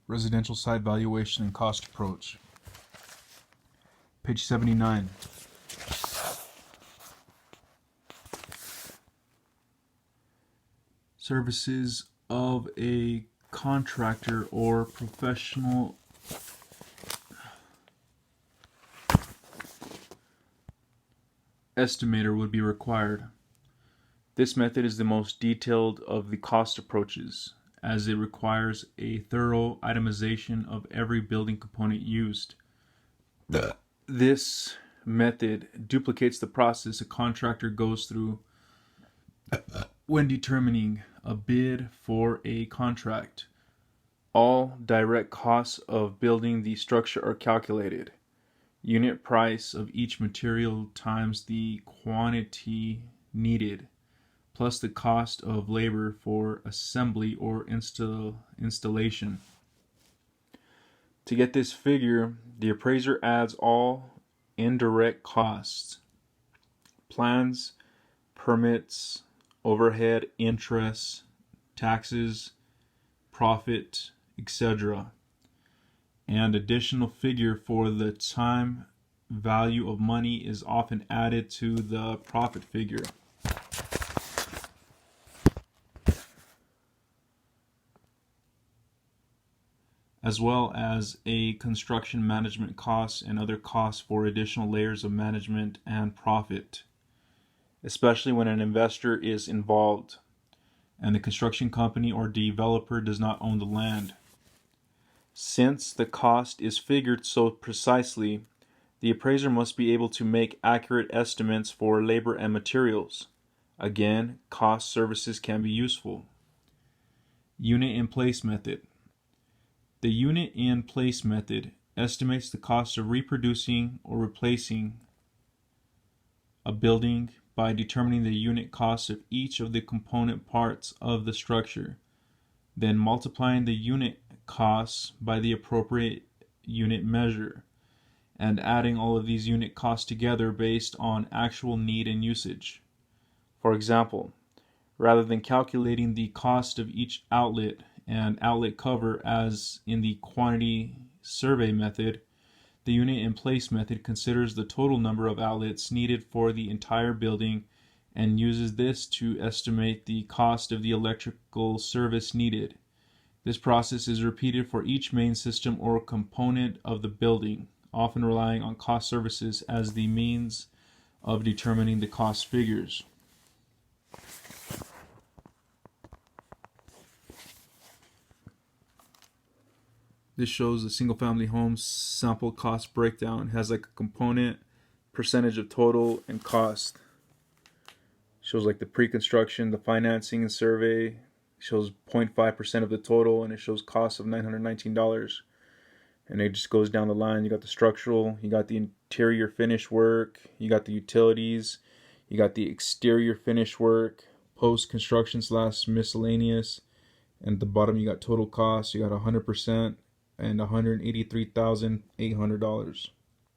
Residential site valuation and cost approach. Page 79. Services of a contractor or professional estimator would be required. This method is the most detailed of the cost approaches, as it requires a thorough itemization of every building component used. This method duplicates the process a contractor goes through when determining a bid for a contract. All direct costs of building the structure are calculated. Unit price of each material times the quantity needed, plus the cost of labor for assembly or installation. To get this figure, the appraiser adds all indirect costs, plans, permits, overhead, interest, taxes, profit, etc., and additional figure for the time value of money is often added to the profit figure. As well as a construction management costs and other costs for additional layers of management and profit, especially when an investor is involved and the construction company or developer does not own the land. Since the cost is figured so precisely, the appraiser must be able to make accurate estimates for labor and materials. Again, cost services can be useful. Unit in place method. The unit in place method estimates the cost of reproducing or replacing a building by determining the unit cost of each of the component parts of the structure, then multiplying the unit costs by the appropriate unit measure, and adding all of these unit costs together based on actual need and usage. For example, rather than calculating the cost of each outlet and outlet cover as in the quantity survey method, the unit in place method considers the total number of outlets needed for the entire building and uses this to estimate the cost of the electrical service needed. This process is repeated for each main system or component of the building, often relying on cost services as the means of determining the cost figures. This shows a single-family home sample cost breakdown. It has like a component, percentage of total, and cost. It shows like the pre-construction, the financing and survey. It shows 0.5% of the total, and it shows cost of $919. And it just goes down the line. You got the structural, you got the interior finish work, you got the utilities, you got the exterior finish work, post-construction / miscellaneous, and at the bottom you got total cost. You got 100%. And $183,800.